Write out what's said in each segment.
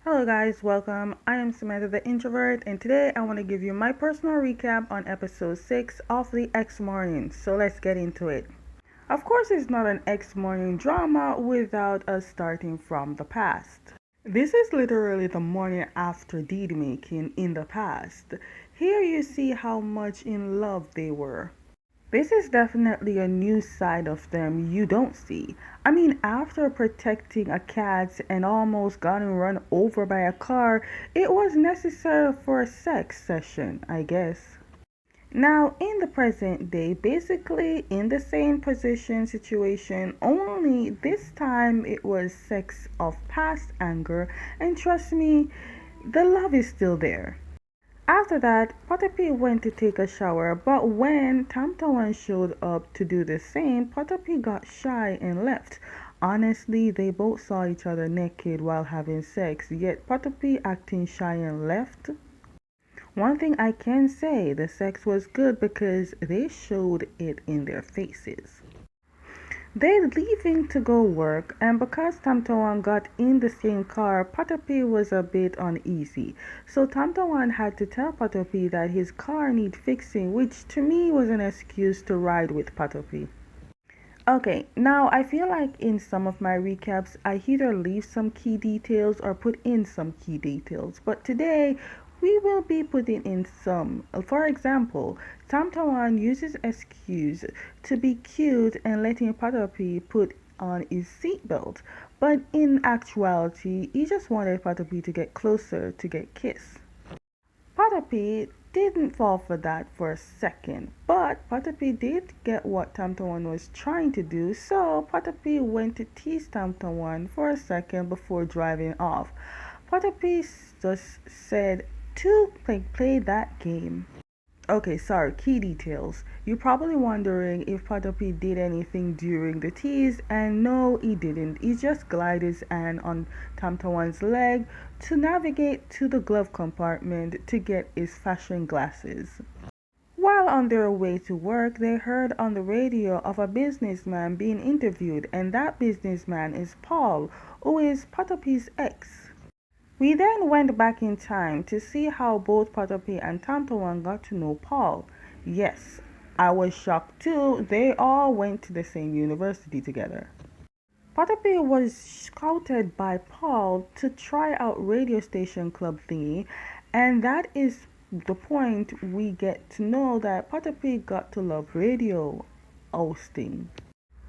Hello guys, welcome. I am Samantha the Introvert, and today I want to give you my personal recap on episode 6 of the X Morning. So let's get into it. Of course, it's not an X Morning drama without us starting from the past. This is literally the morning after deed making in the past. Here you see how much in love they were. This is definitely a new side of them you don't see. I mean, after protecting a cat and almost getting run over by a car, it was necessary for a sex session, I guess. Now, in the present day, basically in the same position situation, only this time it was sex of past anger, and trust me, the love is still there. After that, Potapi went to take a shower, but when Tamtawan showed up to do the same, Potapi got shy and left. Honestly, they both saw each other naked while having sex, yet Potapi acting shy and left. One thing I can say, the sex was good because they showed it in their faces. They're leaving to go work, and because Tamtawan got in the same car, Patapi was a bit uneasy. So Tamtawan had to tell Patapi that his car need fixing, which to me was an excuse to ride with Patapi. Okay, now I feel like in some of my recaps, I either leave some key details or put in some key details. But today, we will be putting in some. For example, Tamtawan uses excuse to be cute and letting Patapi put on his seatbelt. But in actuality, he just wanted Patapi to get closer to get kissed. Patapi didn't fall for that for a second, but Patapi did get what Tamtawan was trying to do, so Patapi went to tease Tamtawan for a second before driving off. Patapi just said to play that game. Okay, sorry, key details. You're probably wondering if Patapi did anything during the tease, and no, he didn't. He just glided his hand on Tamtawan's leg to navigate to the glove compartment to get his fashion glasses. While on their way to work, they heard on the radio of a businessman being interviewed, and that businessman is Paul, who is Patapi's ex. We then went back in time to see how both Patapi and Tamtawan got to know Paul. Yes, I was shocked too. They all went to the same university together. Patapi was scouted by Paul to try out radio station club thingy, and that is the point we get to know that Patapi got to love radio hosting.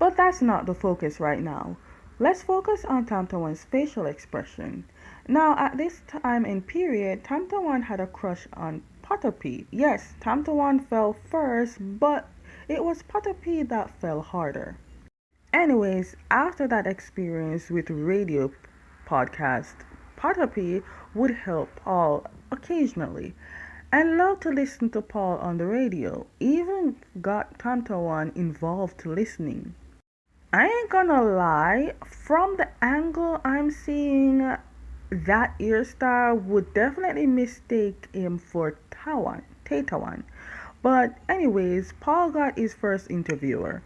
But that's not the focus right now. Let's focus on Tamtawan's facial expression. Now, at this time and period, Tamtawan had a crush on Patapi. Yes, Tamtawan fell first, but it was Patapi that fell harder. Anyways, after that experience with radio podcast, Patapi would help Paul occasionally and loved to listen to Paul on the radio. Even got Tamtawan involved listening. I ain't gonna lie, from the angle I'm seeing, that hairstyle would definitely mistake him for Tatawan. But anyways, Paul got his first interviewee,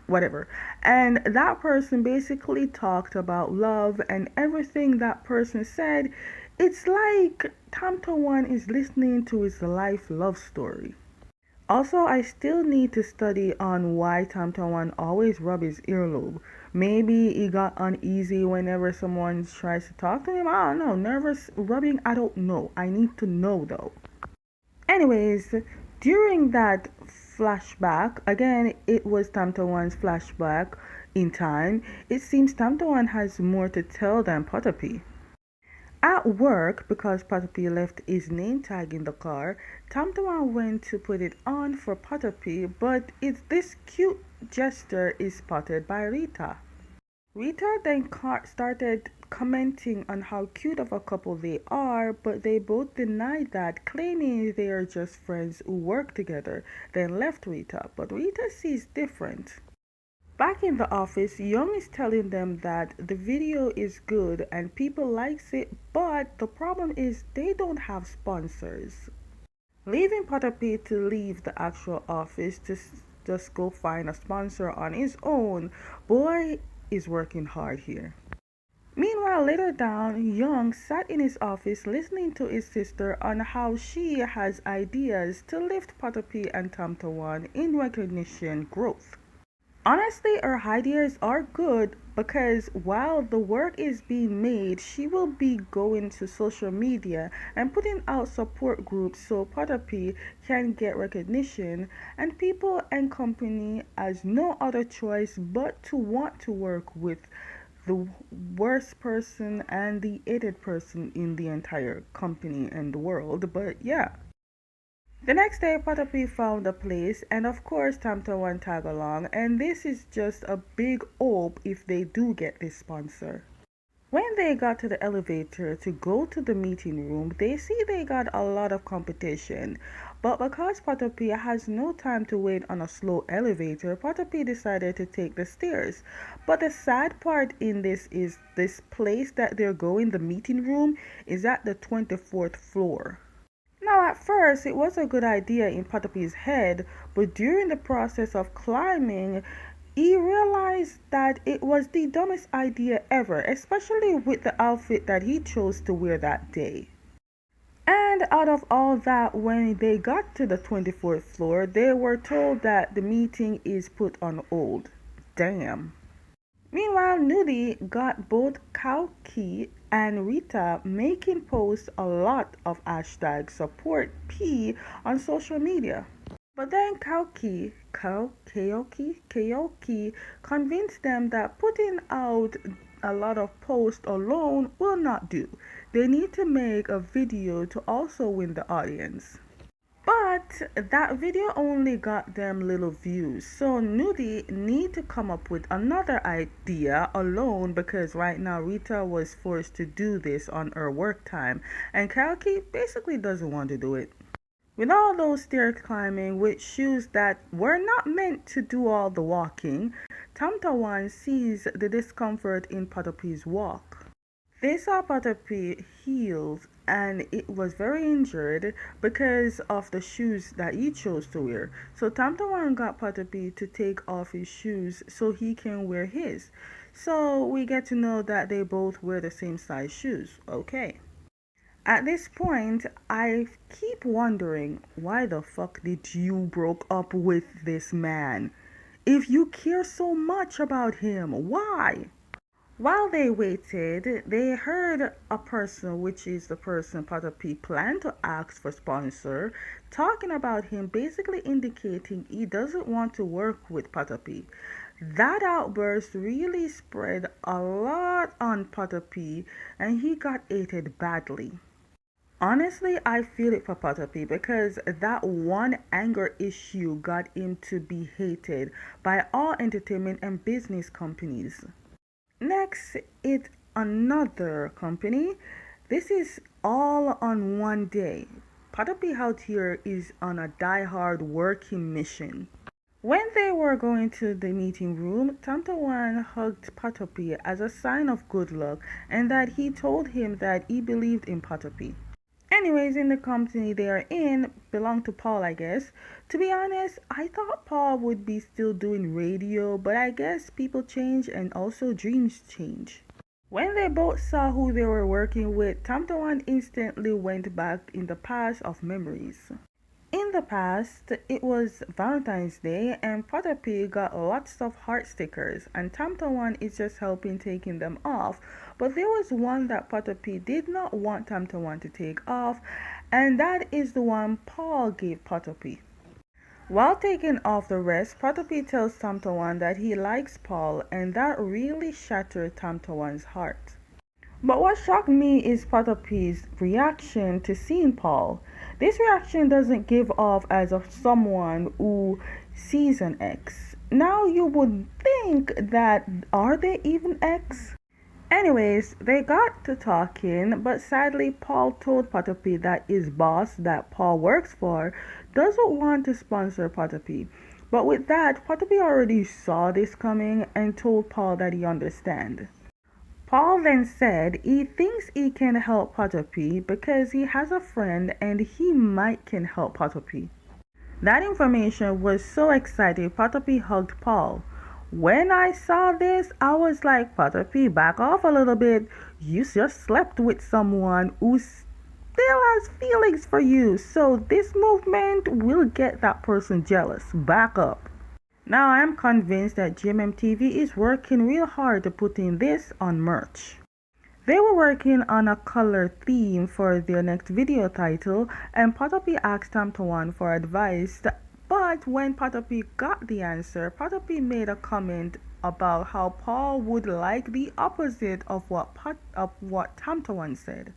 whatever. And that person basically talked about love and everything that person said. It's like Tamtawan is listening to his life love story. Also, I still need to study on why Tamtawan always rub his earlobe. Maybe he got uneasy whenever someone tries to talk to him. I don't know. Nervous rubbing, I don't know. I need to know though. Anyways, during that flashback, again, it was Tamtawan's flashback in time. It seems Tamtawan has more to tell than Potapi. At work, because Patapi left his name tag in the car, Tamtawan went to put it on for Patapi, but this cute gesture is spotted by Rita. Rita then started commenting on how cute of a couple they are, but they both denied that, claiming they are just friends who work together, then left Rita. But Rita sees different. Back in the office, Young is telling them that the video is good and people likes it, but the problem is they don't have sponsors. Leaving Patapi to leave the actual office to just go find a sponsor on his own, boy is working hard here. Meanwhile, Meanwhile, later down, Young sat in his office listening to his sister on how she has ideas to lift Potapi and Tamtawan in recognition growth. Honestly, her ideas are good because while the work is being made, she will be going to social media and putting out support groups so Potapi can get recognition and people and company has no other choice but to want to work with the worst person and the hated person in the entire company and the world. But yeah. The next day, Potapi found a place, and of course, Tamtawan tag along. And this is just a big hope if they do get this sponsor. When they got to the elevator to go to the meeting room, they see they got a lot of competition. But because Potapi has no time to wait on a slow elevator, Potapi decided to take the stairs. But the sad part in this is this place that they're going, the meeting room, is at the 24th floor. Now, at first, it was a good idea in Potapi's head, but during the process of climbing, he realized that it was the dumbest idea ever, especially with the outfit that he chose to wear that day. And out of all that, when they got to the 24th floor, they were told that the meeting is put on hold. Damn. Meanwhile, Nudie got both Kauki and Rita making posts a lot of hashtag support P on social media. But then Kaoki convinced them that putting out a lot of posts alone will not do. They need to make a video to also win the audience. But that video only got them little views, so Nudie need to come up with another idea alone because right now Rita was forced to do this on her work time and Kalki basically doesn't want to do it. With all those stairs climbing with shoes that were not meant to do all the walking, Tamtawan sees the discomfort in Potapi's walk. They saw Potapi healed and it was very injured because of the shoes that he chose to wear. So Tamtawan got Potapi to take off his shoes so he can wear his. So we get to know that they both wear the same size shoes. Okay. At this point, I keep wondering, why the fuck did you broke up with this man? If you care so much about him, why? While they waited, they heard a person, which is the person Potapi planned to ask for sponsor, talking about him, basically indicating he doesn't want to work with Potapi. That outburst really spread a lot on Potapi and he got hated badly. Honestly, I feel it for Potapi because that one anger issue got him to be hated by all entertainment and business companies. Next, it's another company. This is all on one day. Potapi out here is on a die-hard working mission. When they were going to the meeting room, Tamtawan hugged Potapi as a sign of good luck and that he told him that he believed in Potapi. Anyways, in the company they are in, belong to Paul, I guess. To be honest, I thought Paul would be still doing radio, but I guess people change and also dreams change. When they both saw who they were working with, Tamtawan instantly went back in the past of memories. In the past, it was Valentine's Day and Potapi got lots of heart stickers and Tamtawan is just helping taking them off. But there was one that Potapi did not want Tamtawan to take off and that is the one Paul gave Potapi. While taking off the rest, Potapi tells Tamtawan that he likes Paul and that really shattered Tamtawan's heart. But what shocked me is Potapi's reaction to seeing Paul. This reaction doesn't give off as of someone who sees an ex. Now you would think that are they even ex? Anyways, they got to talking, but sadly Paul told Potapi that his boss that Paul works for doesn't want to sponsor Potapi. But with that, Potapi already saw this coming and told Paul that he understands. Paul then said he thinks he can help Potapi because he has a friend and he might can help Potapi. That information was so exciting, Potapi hugged Paul. When I saw this, I was like, Potter P, back off a little bit. You just slept with someone who still has feelings for you. So this movement will get that person jealous. Back up. Now I am convinced that GMMTV is working real hard to put in this on merch. They were working on a color theme for their next video title, and Potopi asked Tamtawan for advice. But when Potopi got the answer, Potopi made a comment about how Paul would like the opposite of what Tamtawan said.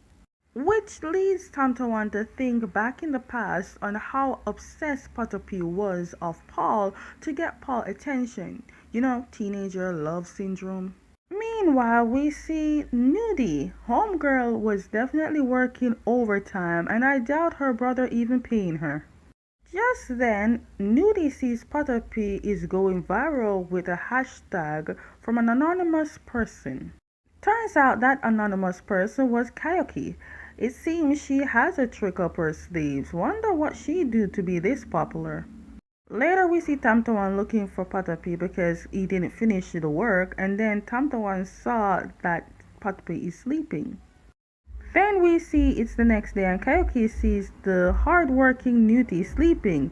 Which leads Tamtawan to think back in the past on how obsessed Potopi was of Paul to get Paul attention. You know, teenager love syndrome. Meanwhile, we see Nudie. Homegirl was definitely working overtime, and I doubt her brother even paying her. Just then, Nudie sees Potopi is going viral with a hashtag from an anonymous person. Turns out that anonymous person was Kayoki. It seems she has a trick up her sleeves. Wonder what she do to be this popular. Later we see Tamtawan looking for Potopi because he didn't finish the work, and then Tamtawan saw that Potopi is sleeping. Then we see it's the next day and Kayoki sees the hard-working Nudie sleeping.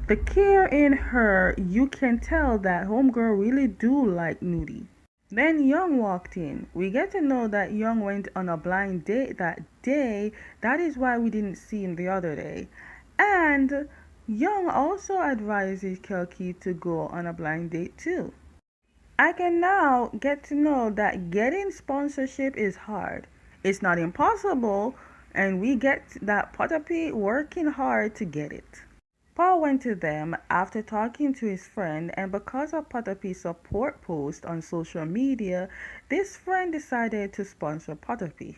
The care in her, you can tell that homegirl really do like Nudie. Then Young walked in. We get to know that Young went on a blind date that day. That is why we didn't see him the other day. And Young also advises Kelki to go on a blind date too. I can now get to know that getting sponsorship is hard. It's not impossible, and we get that Potopi working hard to get it. Paul went to them after talking to his friend, and because of Potopi's support post on social media, this friend decided to sponsor Potopi.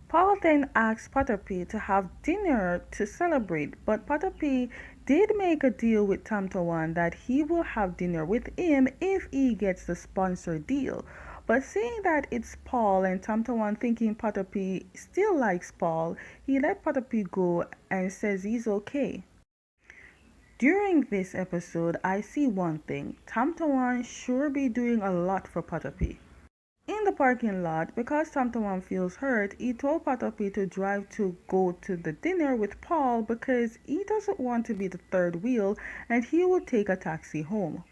Paul then asked Potopi to have dinner to celebrate, but Potopi did make a deal with Tamtawan that he will have dinner with him if he gets the sponsor deal. But seeing that it's Paul and Tamtawan thinking Potopi still likes Paul, he let Potopi go and says he's okay. During this episode, I see one thing. Tamtawan sure be doing a lot for Potopi. In the parking lot, because Tamtawan feels hurt, he told Potopi to drive to go to the dinner with Paul because he doesn't want to be the third wheel and he will take a taxi home.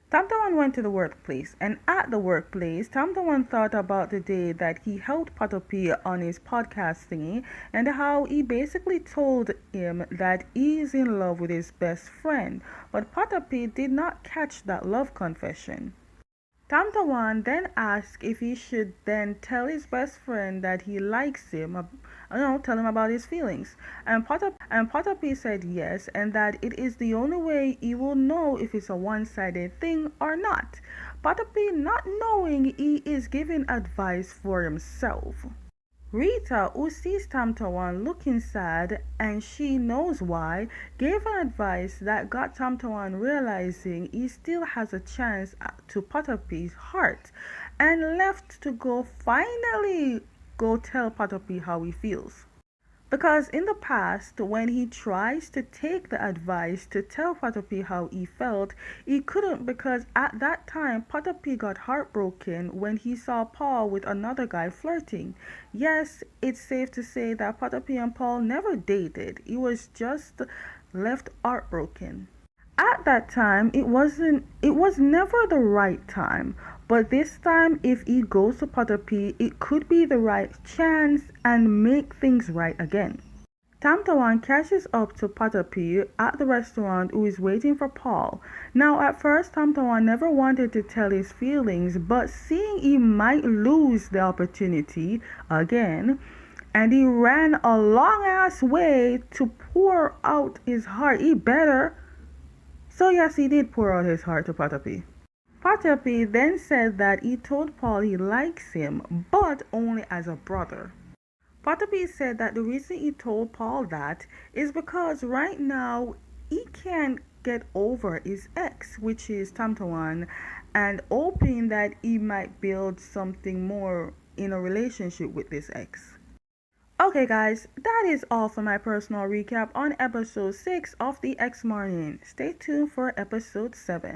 Tamtawan went to the workplace, and at the workplace, Tamtawan thought about the day that he helped Potopi on his podcast thingy and how he basically told him that he's in love with his best friend, but Potopi did not catch that love confession. Tamtawan then asked if he should then tell his best friend that he likes him, tell him about his feelings. And Potopi said yes, and that it is the only way he will know if it's a one-sided thing or not. Potopi, not knowing he is giving advice for himself. Rita, who sees Tamtawan looking sad and she knows why, gave an advice that got Tamtawan realizing he still has a chance to Potopi's heart and left to finally go tell Potopi how he feels. Because in the past, when he tries to take the advice to tell Potopi how he felt, he couldn't because at that time Potopi got heartbroken when he saw Paul with another guy flirting. Yes, it's safe to say that Potopi and Paul never dated. He was just left heartbroken. At that time, it was never the right time. But this time, if he goes to Potopi, it could be the right chance and make things right again. Tamtawan catches up to Potopi at the restaurant who is waiting for Paul. Now at first Tamtawan never wanted to tell his feelings, but seeing he might lose the opportunity again, and he ran a long ass way to pour out his heart. He better. So yes, he did pour out his heart to Potopi. Potopi then said that he told Paul he likes him, but only as a brother. Potopi said that the reason he told Paul that is because right now he can't get over his ex, which is Tamtawan, and hoping that he might build something more in a relationship with this ex. Okay guys, that is all for my personal recap on episode 6 of The X Morning. Stay tuned for episode 7.